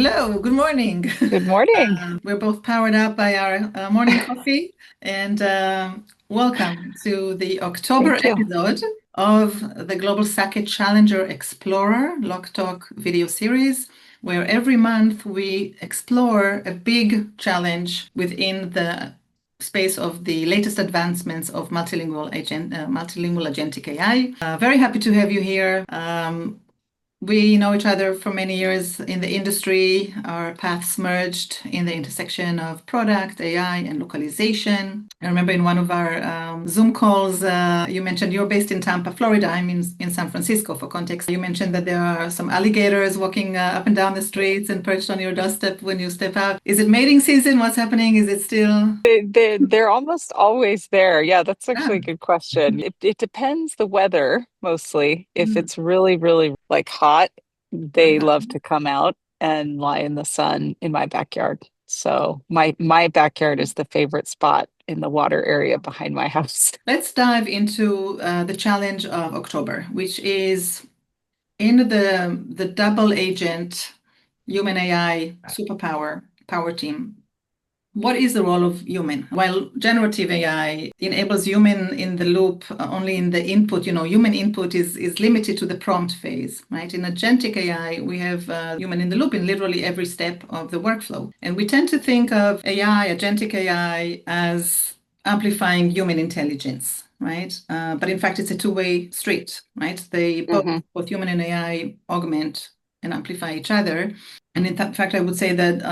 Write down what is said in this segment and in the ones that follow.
Hello, good morning. Good morning. We're both powered up by our morning coffee, and welcome to the October Thank you. episode of the GlobalSake Challenger Explorer LocTalk video series, where every month we explore a big challenge within the space of the latest advancements of multilingual agentic AI. Very happy to have you here. We know each other for many years in the industry. Our paths merged in the intersection of product, AI, and localization. I remember in one of our Zoom calls, you mentioned you're based in Tampa, Florida. I'm in San Francisco. For context, you mentioned that there are some alligators walking up and down the streets and perched on your doorstep when you step out. Is it mating season? What's happening? Is it still? They're almost always there. Yeah, that's Ah, actually a good question. It depends the weather mostly. If mm, it's really, really like hot, they uh-huh. love to come out and lie in the sun in my backyard. So my backyard is the favorite spot in the water area behind my house. Let's dive into the challenge of October, which is in the double agent human AI superpower power team. What is the role of human? While generative AI enables human in the loop only in the input, human input is limited to the prompt phase, right? In agentic AI, we have human in the loop in literally every step of the workflow. And we tend to think of AI, agentic AI, as amplifying human intelligence, right? But in fact, it's a two-way street, right? They Hmm. both human and AI augment and amplify each other. And in fact, I would say that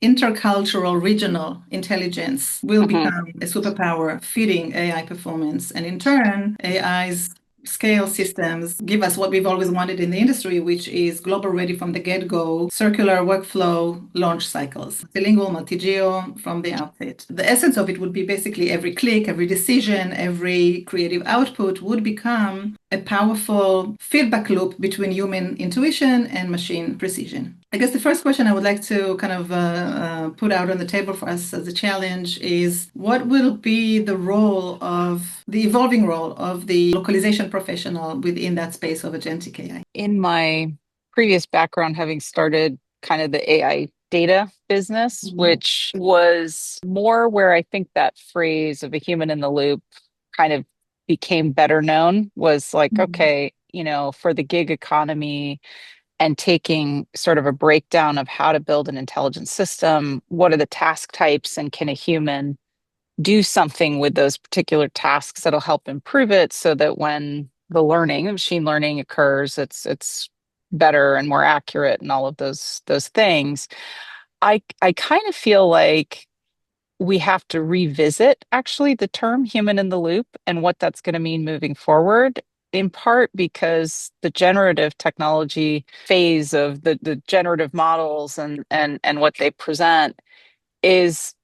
intercultural regional intelligence will Hmm. become a superpower feeding AI performance. And in turn, AI's scale systems give us what we've always wanted in the industry, which is global ready from the get-go, circular workflow launch cycles, multilingual, multi-geo from the outset. The essence of it would be basically every click, every decision, every creative output would become a powerful feedback loop between human intuition and machine precision. I guess the first question I would like to kind of put out on the table for us as a challenge is what will be the evolving role of the localization professional within that space of agentic AI? In my previous background, having started kind of the AI data business, Mhm. which was more where I think that phrase of a human in the loop kind of became better known, was like, Mhm. okay, for the gig economy and taking sort of a breakdown of how to build an intelligent system, what are the task types, and can a human do something with those particular tasks that'll help improve it so that when the machine learning occurs, it's better and more accurate and all of those things. I kind of feel like we have to revisit actually the term human in the loop and what that's going to mean moving forward, in part because the generative technology phase of the generative models and what they present is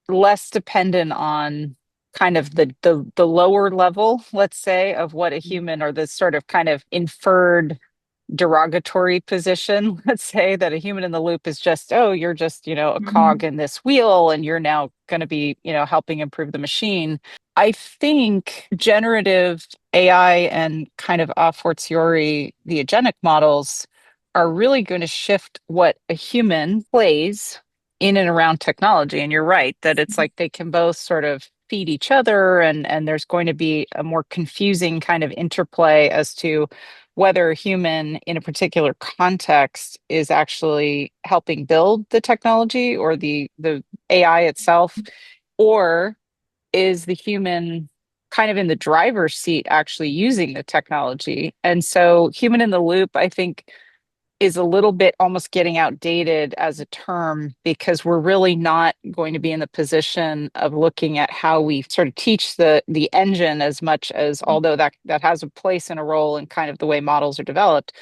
less dependent on kind of the lower level, let's say, of what a human, or the sort of kind of inferred derogatory position, let's say, that a human in the loop is just, oh, you're just, a cog Mhm. in this wheel and you're now going to be, helping improve the machine. I think generative AI and kind of a fortiori the agentic models are really going to shift what a human plays in and around technology. And you're right that it's like they can both sort of feed each other, and there's going to be a more confusing kind of interplay as to whether a human in a particular context is actually helping build the technology or the AI itself, or is the human kind of in the driver's seat actually using the technology. And so human in the loop, I think, is a little bit almost getting outdated as a term, because we're really not going to be in the position of looking at how we sort of teach the engine, as much as, although that has a place and a role in kind of the way models are developed,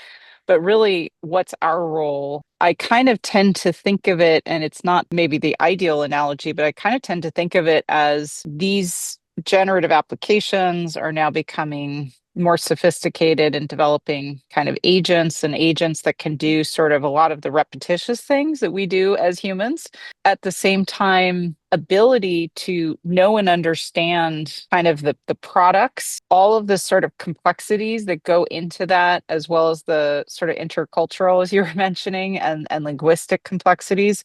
but really what's our role. I kind of tend to think of it, and it's not maybe the ideal analogy, but I kind of tend to think of it as these generative applications are now becoming more sophisticated and developing kind of agents that can do sort of a lot of the repetitious things that we do as humans. At the same time, ability to know and understand kind of the products, all of the sort of complexities that go into that, as well as the sort of intercultural, as you were mentioning, and linguistic complexities,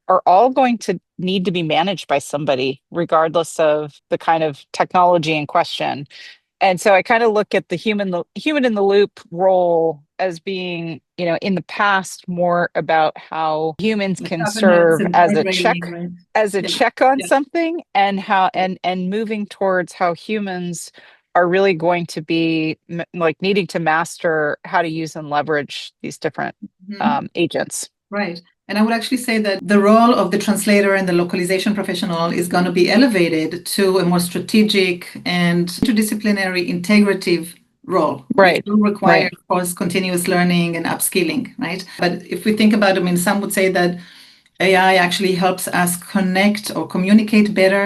are all going to need to be managed by somebody, regardless of the kind of technology in question. And so I kind of look at the human in the loop role as being, in the past, more about how humans Like can governance serve and as a guardrailing, right? Yeah. check on Yeah. something, and how and moving towards how humans are really going to be like needing to master how to use and leverage these different Mhm. agents. Right. And I would actually say that the role of the translator and the localization professional is going to be elevated to a more strategic and interdisciplinary integrative role, which Right. will require, Right. of course, continuous learning and upskilling, right? But if we think about, I mean, some would say that AI actually helps us connect or communicate better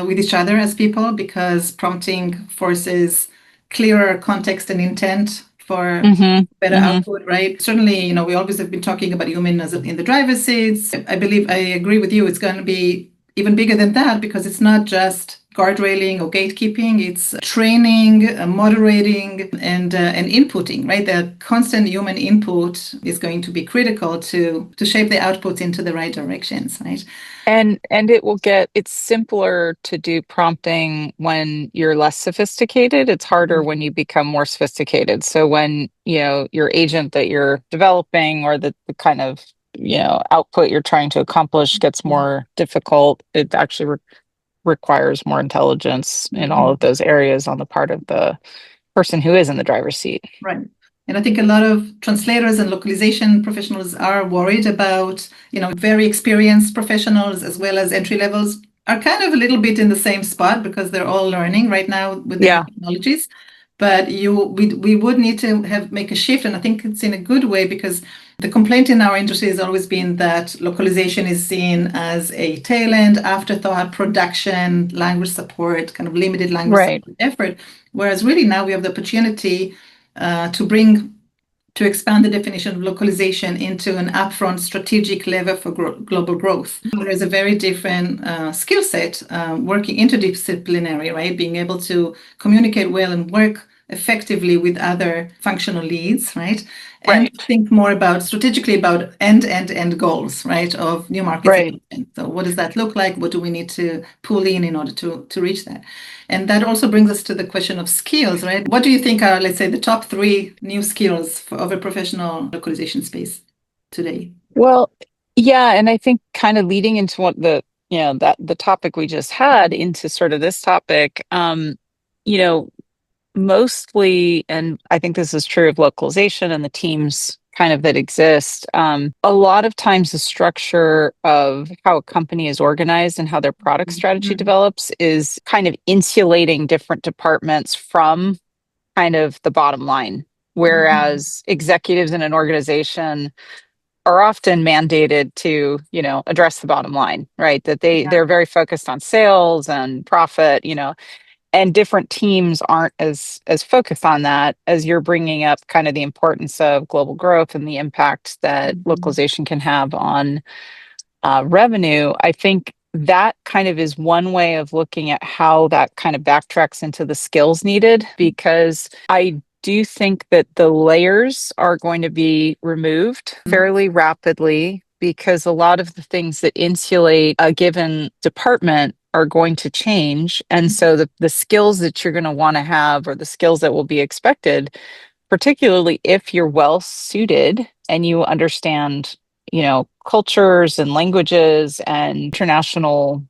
with each other as people because prompting forces clearer context and intent for Mm-hmm. better Mm-hmm. output, right? Certainly, we always have been talking about human as in the driver's seats. I believe I agree with you. It's going to be even bigger than that because it's not just guardrailing or gatekeeping. It's training, moderating, and inputting, right? The constant human input is going to be critical to shape the outputs into the right directions, right? And it's simpler to do prompting when you're less sophisticated. It's harder when you become more sophisticated. So when, your agent that you're developing, or the kind of, output you're trying to accomplish gets more difficult, it actually requires more intelligence in all Mhm. of those areas on the part of the person who is in the driver's seat. Right. And I think a lot of translators and localization professionals are worried about, very experienced professionals as well as entry levels are kind of a little bit in the same spot because they're all learning right now with the new Yeah. technologies. But we would need to make a shift, and I think it's in a good way because the complaint in our industry has always been that localization is seen as a tail end, afterthought, production, language support, kind of limited language Right. support effort. Whereas really now we have the opportunity to expand the definition of localization into an upfront strategic lever for global growth. There is a very different skill set working interdisciplinary, right? Being able to communicate well and work effectively with other functional leads, right? And Right. think more about strategically about end goals, right? Of new markets. Right. So what does that look like? What do we need to pull in order to reach that? And that also brings us to the question of skills, right? What do you think are, let's say, the top three new skills of a professional localization space today? Well, yeah, and I think kind of leading into what that the topic we just had into sort of this topic, you know, mostly, and I think this is true of localization and the teams kind of that exist. A lot of times the structure of how a company is organized and how their product strategy Mhm. develops is kind of insulating different departments from kind of the bottom line. Mhm. Whereas executives in an organization are often mandated to, address the bottom line, right? That they're very focused on sales and profit, and different teams aren't as focused on that, as you're bringing up kind of the importance of global growth and the impact that Mhm. localization can have on revenue. I think that kind of is one way of looking at how that kind of backtracks into the skills needed, because I do think that the layers are going to be removed fairly rapidly, because a lot of the things that insulate a given department are going to change. And so the skills that you're going to want to have, or the skills that will be expected, particularly if you're well suited and you understand, cultures and languages and international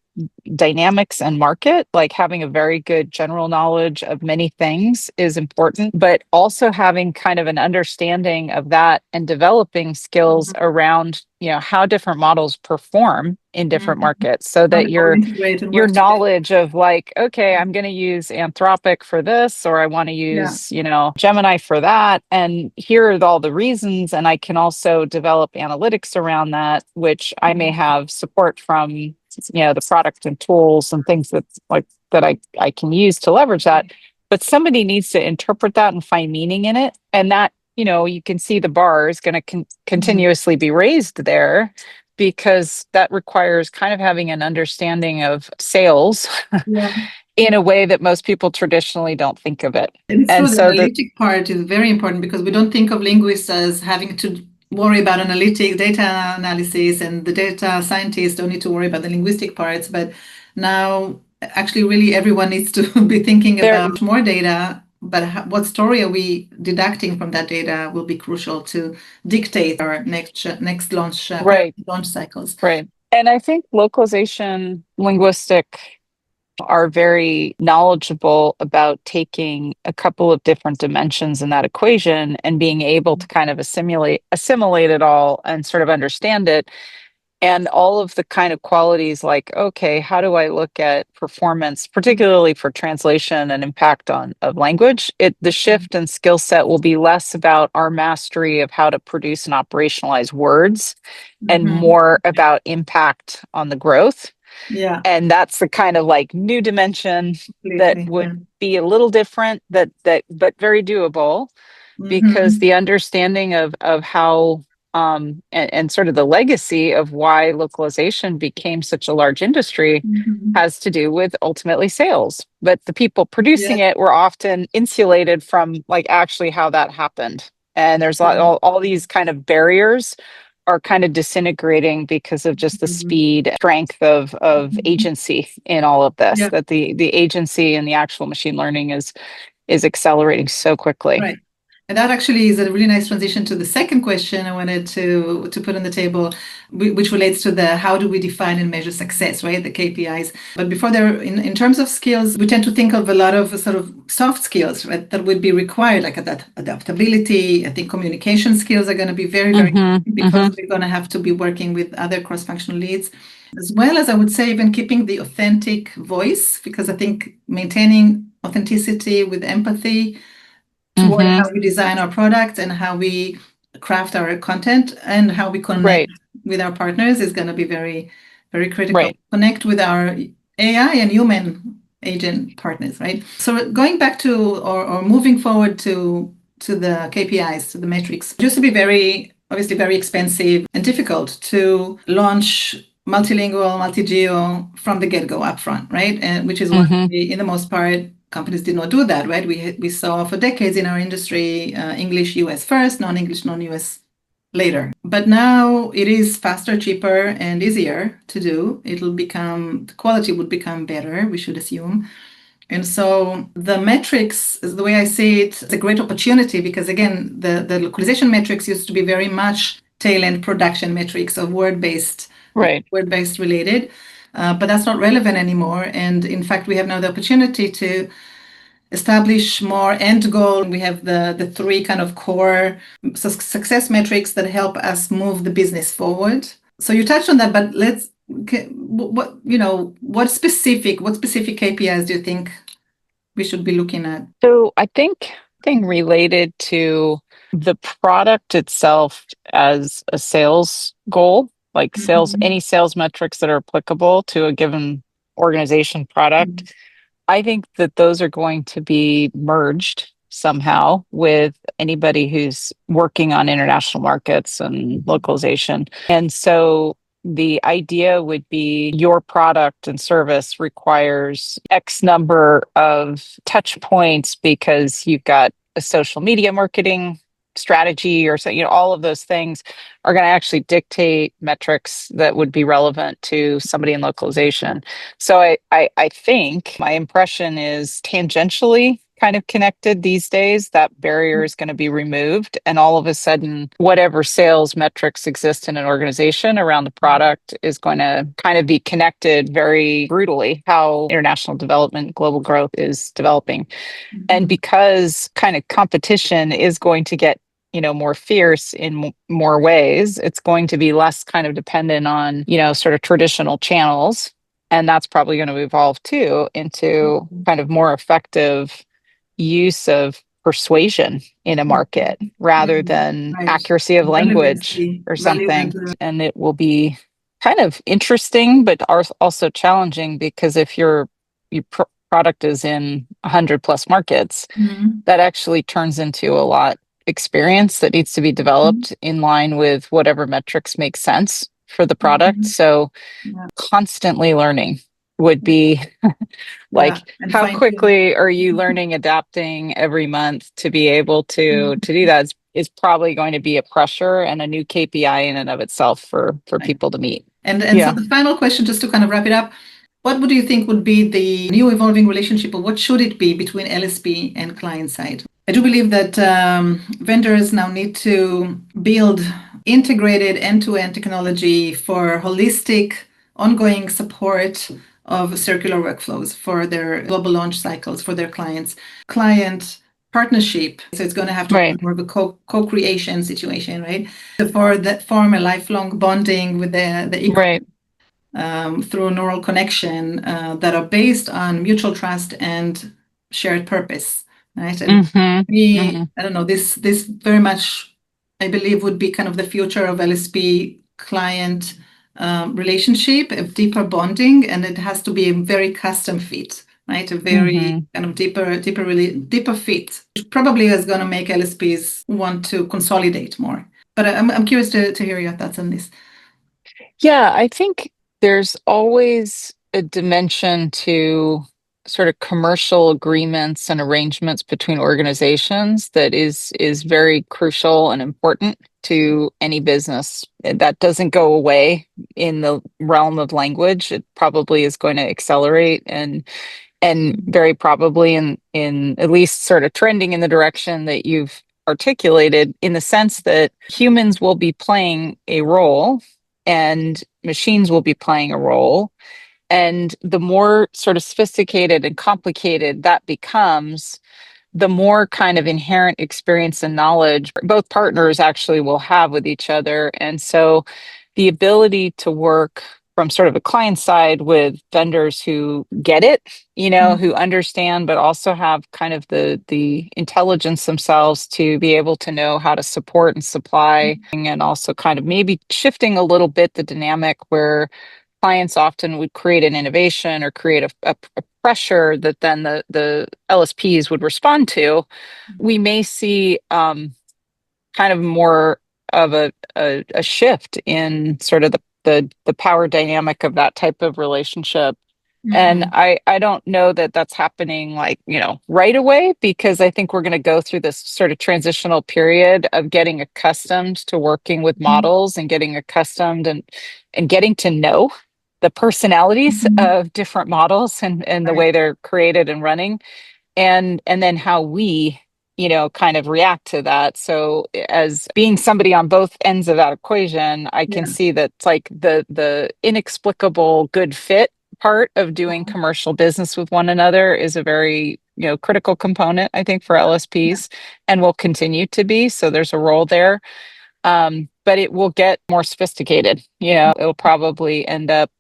dynamics and market, like having a very good general knowledge of many things is important, but also having kind of an understanding of that and developing skills Mhm. around, how different models perform in different Mhm. markets, so How that they all integrate and your work together. knowledge of, like, okay, I'm going to use Anthropic for this, or I want to Yeah. use, Gemini for that. And here are all the reasons. And I can also develop analytics around that, which I may have support from, the product and tools and things that I can use to leverage that. But somebody needs to interpret that and find meaning in it. And that, you can see the bar is going to continuously be raised there. because that requires kind of having an understanding of sales Yeah. in a way that most people traditionally don't think of it. And it's true, And the so that, analytic part is very important because we don't think of linguists as having to worry about analytics, data analysis, and the data scientists don't need to worry about the linguistic parts. But now, actually, really everyone needs to be thinking about more data. But what story are we deducting from that data will be crucial to dictate our next right, launch cycles. right. And I think localization, linguistic are very knowledgeable about taking a couple of different dimensions in that equation and being able to kind of assimilate it all and sort of understand it. And all of the kind of qualities like, okay, how do I look at performance, particularly for translation and impact on of language? The shift in skill set will be less about our mastery of how to produce and operationalize words and more about impact on the growth. Yeah, And that's the kind of like new dimension that completely. would Yeah. be a little different, but very doable, because the understanding of how and sort of the legacy of why localization became such a large industry has to do with ultimately sales. But the people producing Yes. it were often insulated from like actually how that happened. And there's all these kind of barriers are kind of disintegrating because of just the speed, strength of agency in all of this, Yeah. that the agency and the actual machine learning is accelerating so quickly. Right. And that actually is a really nice transition to the second question I wanted to put on the table, which relates to the how do we define and measure success, right? The KPIs. But before there, in terms of skills, we tend to think of a lot of sort of soft skills, right, that would be required, like that adaptability. I think communication skills are going to be very, very important because we're going to have to be working with other cross-functional leads, as well as I would say even keeping the authentic voice, because I think maintaining authenticity with empathy toward how we design our products and how we craft our content and how we connect with our partners is going to be very, very critical. Right. Connect with our AI and human agent partners, right? So going back to or moving forward to the KPIs, to the metrics, it used to be obviously very expensive and difficult to launch multilingual, multi-geo from the get-go upfront, right? And which is why in the most part, companies did not do that, right? We saw for decades in our industry, English US first, non-English, non-US later. But now it is faster, cheaper, and easier to do. The quality would become better, we should assume. And so the metrics, the way I see it, it's a great opportunity because again, the localization metrics used to be very much tail-end production metrics of word-based related. But that's not relevant anymore. And in fact, we have now the opportunity to establish more end goal. We have the three kind of core success metrics that help us move the business forward. So you touched on that, but what specific KPIs do you think we should be looking at? So I think thing related to the product itself as a sales goal, like any sales metrics that are applicable to a given organization product. I think that those are going to be merged somehow with anybody who's working on international markets and localization. And so the idea would be your product and service requires X number of touch points because you've got a social media marketing strategy or so, all of those things are going to actually dictate metrics that would be relevant to somebody in localization. So I think my impression is tangentially kind of connected these days. That barrier is going to be removed. And all of a sudden, whatever sales metrics exist in an organization around the product is going to kind of be connected very brutally how international development, global growth is developing. And because kind of competition is going to get more fierce in more ways, it's going to be less kind of dependent on sort of traditional channels, and that's probably going to evolve too into kind of more effective use of persuasion in a market rather than accuracy of language or something. And it will be kind of interesting but also challenging, because if your product is in 100 plus markets, that actually turns into a lot experience that needs to be developed in line with whatever metrics make sense for the product. So Yeah. constantly learning would be Yeah. like, And how fine tune. quickly are you learning, adapting every month to be able to do that is probably going to be a pressure and a new KPI in and of itself for Right. people to meet. And so Yeah. the final question, just to kind of wrap it up, what would you think would be the new evolving relationship, or what should it be between LSP and client side? I do believe that vendors now need to build integrated end-to-end technology for holistic, ongoing support of circular workflows for their global launch cycles for their clients. Client partnership. So it's going to have to be Right. more of a co-creation situation, right? So for that form a lifelong bonding with the Right. through neural connection that are based on mutual trust and shared purpose, right? And Mm-hmm. we, Mm-hmm. I don't know, this very much, I believe, would be kind of the future of LSP client relationship, a deeper bonding, and it has to be a very custom fit, right? A very Mm-hmm. kind of deeper fit, which probably is going to make LSPs want to consolidate more. But I'm curious to hear your thoughts on this. Yeah, I think there's always a dimension to sort of commercial agreements and arrangements between organizations that is very crucial and important to any business. That doesn't go away in the realm of language. It probably is going to accelerate and very probably in at least sort of trending in the direction that you've articulated, in the sense that humans will be playing a role and machines will be playing a role. And the more sort of sophisticated and complicated that becomes, the more kind of inherent experience and knowledge both partners actually will have with each other. And so the ability to work from sort of a client side with vendors who get it, who understand, but also have kind of the intelligence themselves to be able to know how to support and supply, and also kind of maybe shifting a little bit the dynamic where clients often would create an innovation or create a pressure that then the LSPs would respond to. We may see kind of more of a shift in sort of the power dynamic of that type of relationship. And Mhm. I don't know that that's happening like, right away, because I think we're going to go through this sort of transitional period of getting accustomed to working with models and getting accustomed and getting to know the personalities Mhm. of different models and the Right. way they're created and running, and then how we kind of react to that. So as being somebody on both ends of that equation, I can Yeah. see that it's like the inexplicable good fit part of doing commercial business with one another is a very critical component, I think, for Yeah. LSPs, and will continue to be. So there's a role there. But it will get more sophisticated. It'll probably end up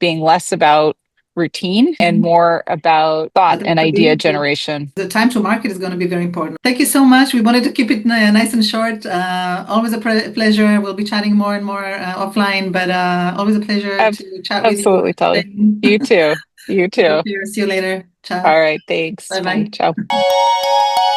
being less about routine and Mhm. more about thought and idea Adaptability. generation. The time to market is going to be very important. Thank you so much. We wanted to keep it nice and short. Always a pleasure. We'll be chatting more and more offline, but always a pleasure Ab- to chat with you. Absolutely, Tully. You too. You Take too. care. See you later. Ciao. All right. Thanks. Bye Bye. bye. Ciao.